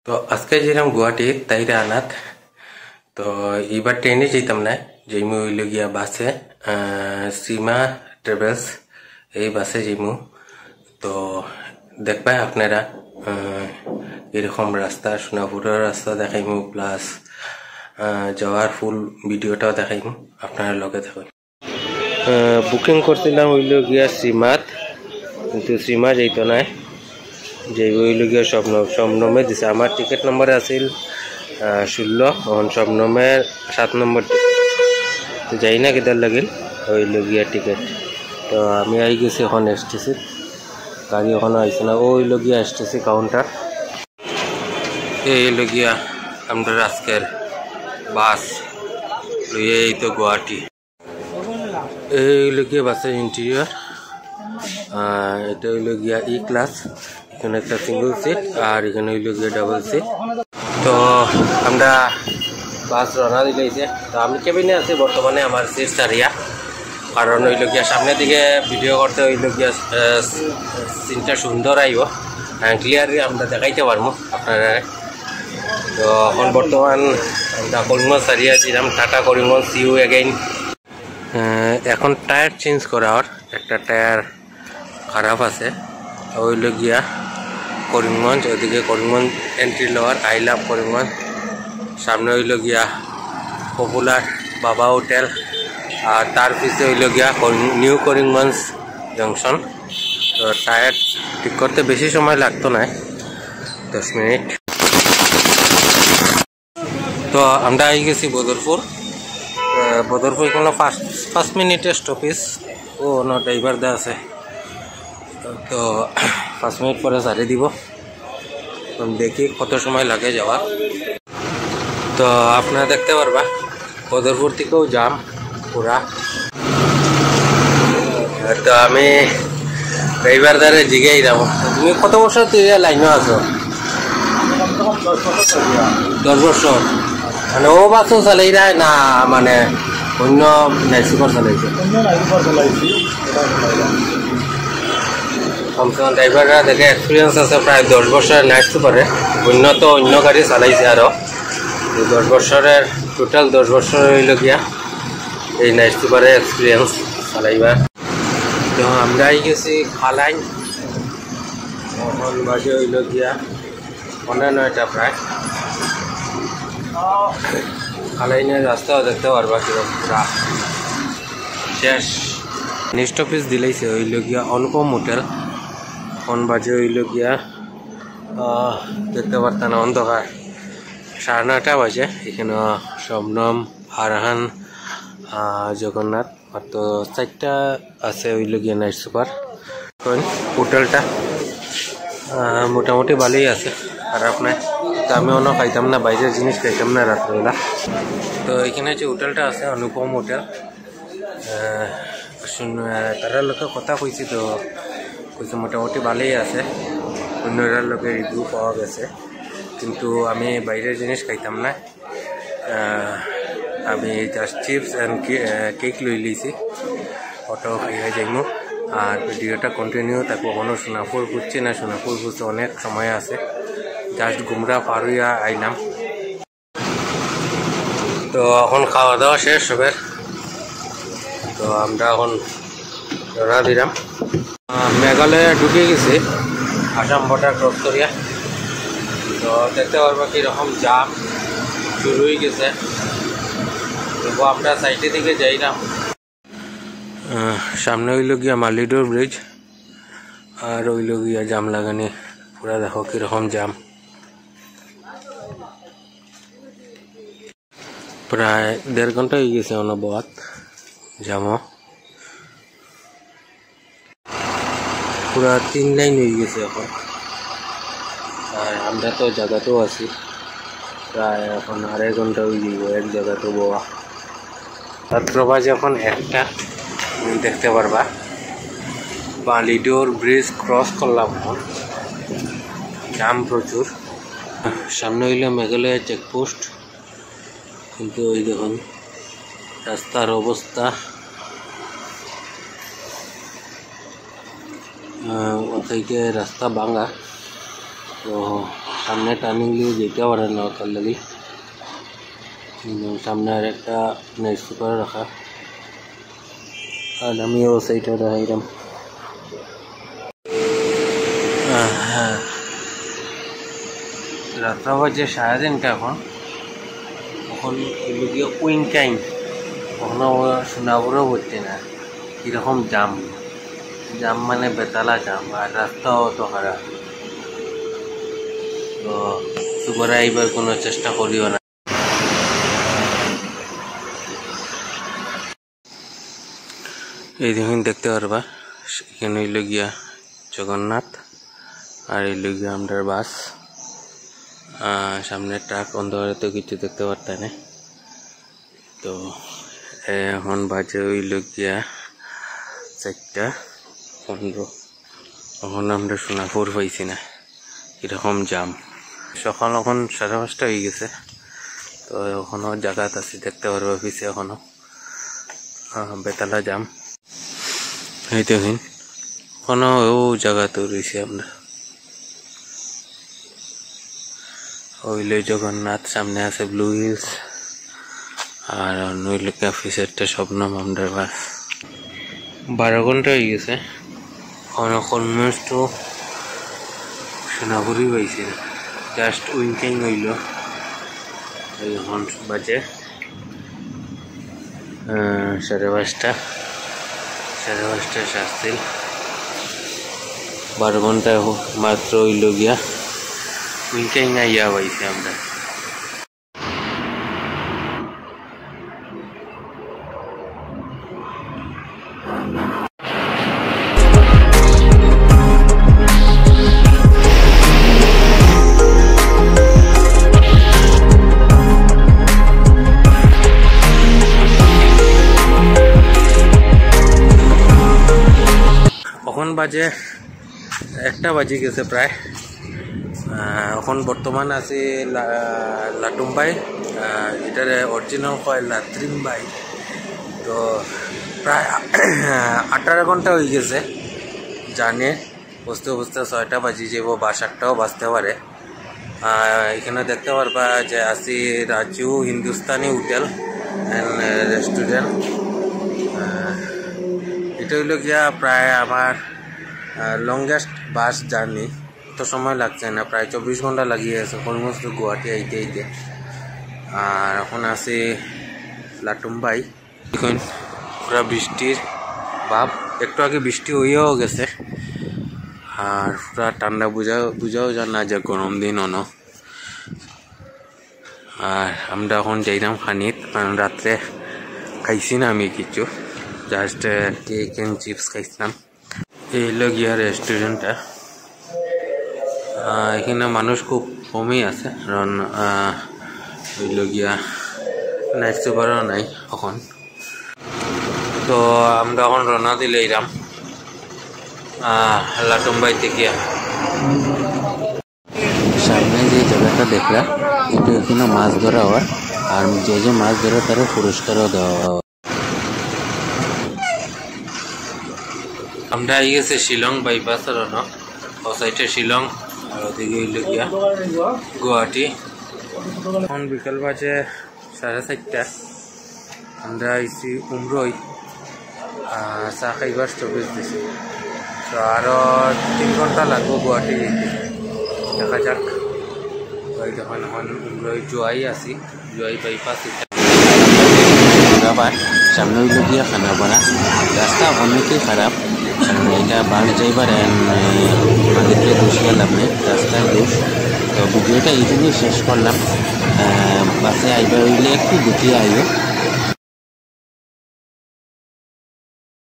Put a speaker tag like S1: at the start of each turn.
S1: তো আজকে যেলাম গুয়াহাটি তাইরা আনাত। তো এবার ট্রেনে যেতাম না, যেমু হইল গিয়া বাসে, সীমা ট্রাভেলস এই বাসে যেমু। তো দেখবা আপনারা এরকম রাস্তা, সোনাপুরের রাস্তা দেখাইমু, প্লাস যাওয়ার ফুল ভিডিওটাও দেখাইমু, আপনারা লগে থাকুন। বুকিং করছিলাম হইল গিয়া সীমাত, কিন্তু সীমা যেত না, যে হইল গিয়া স্বপ্নমে দিছে। আমার টিকিট নম্বর আছিল 16, এখন স্বপ্নমের 7 নম্বর টিকিট। তো যাই না কেদার লাগিল হইল গিয়া টিকিট। তো আমি আই গেছি এখন এসটিসি, গাড়ি এখনো আইছে না। ও হইল গিয়া এসটিসি কাউন্টার। এই হইল গিয়া আমরা আজকের বাস লইয়া এই তো গুয়াহাটি। এই হইল গিয়া বাসের ইন্টেরিয়র। এটা হইল গিয়া ই ক্লাস, এখানে একটা সিঙ্গল সিট আর এখানে হইল গিয়া ডাবল সিট। তো আমরা বাস রওনা দিলাইছে। তো আমি কেবিনে আছি বর্তমানে, আমার সিট সারিয়া, কারণ হইল গিয়া সামনের দিকে ভিডিও করতে হইল গিয়া সিনটা সুন্দর আইব, ক্লিয়ারলি আমরা দেখাইতে পারবো আপনারা। তো এখন বর্তমান আমরা করিমগঞ্জ সারিয়া ছিলাম, tata Karimganj, see you again. এখন টায়ার চেঞ্জ করার, একটা টায়ার খারাপ আছে, হইল গিয়া করিমগঞ্জ। ওদিকে করিমগঞ্জ এন্ট্রি লওয়ার, আই লাভ করিমগঞ্জ। সামনে হইল গিয়া পপুলার বাবা হোটেল, আর তার পিছে হইল গিয়া নিউ করিমগঞ্জ জংশন। তো টায়ার ঠিক করতে বেশি সময় লাগতো না, 10 মিনিট। তো আমরা আই গেছি বদরপুর। বদরপুর কোনো 5 মিনিটের স্টপেজ। ও না ড্রাইভার দা আছে, তো 5 মিনিট পরে সারি দিব। দেখি কত সময় লাগে যাওয়া। তো আপনারা দেখতে পারবা বদরপুর থেকেও জাম পুরা। তো আমি ড্রাইভার দ্বারে জিগেই যাব, তুমি কত বছর তুই লাইনও আছো? 10 বছর। মানে ও বাসও চালাই না, মানে অন্য নাইট সুপার চালাইছে? কমসে ড্রাইভাররা দেখে এক্সপিরিয়েন্স আছে প্রায় 10 বছরের নাইট সুপারে। অন্য তো অন্য গাড়ি চালাইছে আরও। 10 বছরের টোটাল 10 বছর হইল গিয়া এই নাইট সুপারে এক্সপিরিয়েন্স চালাইবার। তো আমরা গেছি খালাইন, এখন বাজে হইল গিয়া 9:30 প্রায়। খালাইনের রাস্তাও দেখতে পারবা কিরকম পুরা শেষ। নেক্সট অফিস দিলাইছে হইল গিয়া অনুপম হোটেল। এখন বাজে হইল গিয়া দেখতে পারতাম না, অন্ধকার, 9:30 বাজে। এখানে শবনম, ফারহান, জগন্নাথ, মাত্র 4টা আছে হইল গিয়া নাইট সুপার। হোটেলটা মোটামুটি ভালোই আছে, খারাপ নাই। তো আমি অন্য খাইতাম না, বাইরের জিনিস খাইতাম না রাত্রেবেলা। তো এখানে যে হোটেলটা আছে অনুপম হোটেল, তারা লোকের কথা কইছি, তো কইছে মোটামুটি ভালোই আছে, অন্যরা লোকের রিভিউ পাওয়া গেছে। কিন্তু আমি বাইরের জিনিস খাইতাম না, আমি জাস্ট চিপস অ্যান্ড কেক লই লিছি, অটো খাইয়া যাইমু। আর ভিডিওটা কন্টিনিউ থাকবো। কোনো সোনাপুর ঘুরছি না, সোনাপুর ঘুরতে অনেক সময় আছে, জাস্ট গুমরা পার হইয়া আইলাম। তো এখন খাওয়া দাওয়া শেষ সবের। তো আমরা এখন রওনা দিলাম। মেঘালয়ে ঢুকে গেছি, আসাম বর্ডার ক্রস করিয়া। তো দেখতে পারবো কীরকম জাম শুরু হয়ে গেছে। তো আমরা সাইডে দিকে যাইলাম। সামনে হইল গিয়া মালিডোর ব্রিজ, আর হইল গিয়া জাম লাগানি পুরা। দেখো কীরকম জাম, প্রায় 1.5 ঘন্টা হয়ে গেছে অনবত জামও, পুরা 3 লাইন হয়ে গেছে এখন। আর আমরা তো জায়গাতেও আছি, প্রায় এখন 2.5 ঘন্টা হয়ে যাব এক জায়গাতে বোয়া। রাত্র বাজে এখন 1টা। দেখতে পারবা মালিডোর ব্রিজ ক্রস করলাম, জাম প্রচুর। সামনে হইলে মেঘালয় চেকপোস্ট, কিন্তু ওই দেখুন রাস্তার অবস্থা, ওদিকে রাস্তা ভাঙা, তো সামনে টার্নিং দিয়ে যেতে পারে না তার লাগে সামনে আর একটা নাইট সুপার রাখা আর আমিও সেইটা দেখাইলাম। হ্যাঁ রাত্রা বাজে 3:30 এখন এগুলো গিয়ে উইনটাইম কখনো শোনাবরও বলছে না কীরকম জাম জাম মানে বেতালা জাম আর রাস্তাও অত খারাপ। তো তোমরা এইবার কোনো চেষ্টা করিও না। এই দেখুন দেখতে পারবা এখানে হইল গিয়া জগন্নাথ আর হইল গিয়া আমাদের বাস সামনে ট্রাক অন্ধকারে তো কিছু দেখতে পারতাম না। তো এখন বাজে হইল গিয়া 4:15 এখন আমরা সোনাপুর পাইছি না এরকম জাম সকাল এখন 5:30 হয়ে গেছে। তো এখনো জায়গাত আছে দেখতে পারবো অফিসে এখনো বেতালা জাম এই দেখুন এখনো ও জায়গাতে রয়েছে আমরা ওইলে জগন্নাথ সামনে আছে ব্লু হিলস আর নইলে অফিসেরটা স্বপ্নম আমাদের বাস 12 ঘন্টা হয়ে গেছে অলমোস্ট সোনাপুরি পাইছি জাস্ট উইঙ্কিং হইল। এখন বাজে 5:30 আসছিল 12 ঘন্টা মাত্র হইল গিয়া উইঙ্কিং আইয়া পাইছি আমরা। এখন বাজে 1টা বাজি গেছে প্রায়। এখন বর্তমান আছে লাটুমবাই এটারে অরিজিনাল কয় লাত্রিমবাই। তো প্রায় 18 ঘন্টা হয়ে গেছে জানে বুঝতে বুঝতে 6টা বাজি যাব বা 7টাও বাজতে পারে। এখানে দেখতে পারবা যে আছি Raju Hindustani hotel and restaurant. এটা হইল গিয়া প্রায় আমার লংগেস্ট বাস জার্নি তো সময় লাগছে না প্রায় 24 ঘন্টা লাগিয়ে আছে অলমোস্ট গুয়াহাটি আইতে আইতে। আর এখন আছি লাটুমবাই এখন পুরা বৃষ্টির ভাব একটু আগে বৃষ্টি হইয়াও গেছে আর পুরা ঠান্ডা বুঝাও যায় না যে গরম দিন অন। আর আমরা এখন যাইলাম খানিত কারণ রাত্রে খাইছি না আমি কিছু জাস্ট কেক এন্ড চিপস খাইছিলাম। এই হলো গিয়া রেস্টুরেন্টটা এখানে মানুষ খুব কমই আছে কারণ হইল গিয়া নাইট সুপারও নাই এখন। তো আমরা এখন রওনা দিলে এরাম লাটুমবাই থেকে। সামনে যে জায়গাটা দেখলা এটা এখানে মাছ ধরা হয় আর যে মাছ ধরে তারা পুরস্কারও দেওয়া হয়। আমরা আই গেছে শিলং বাইপাসের ও সাইডে শিলং আর ওদিকে হইল গিয়া গুয়াহাটি। এখন বিকাল বাজে 4:30 আমরা আইসি উমরই চা খাইবার স্টপেজ দিছি। তো আরও 3 ঘন্টা লাগবো গুয়াহাটি যেতে দেখা যাক। তখন এখন উমরই জোয়াই আছি জোয়াই বাইপাস সামনে হইল গিয়া খানাপাড়া রাস্তা অনেকই খারাপ কারণ এটা বাস যাইবার মালিককে দোষিয়া লাভ নেই রাস্তার দোষ। তো ভিডিওটা এইখানেই শেষ করলাম। বাসে আইবার হইলে একটু দেখিয়ে আইও।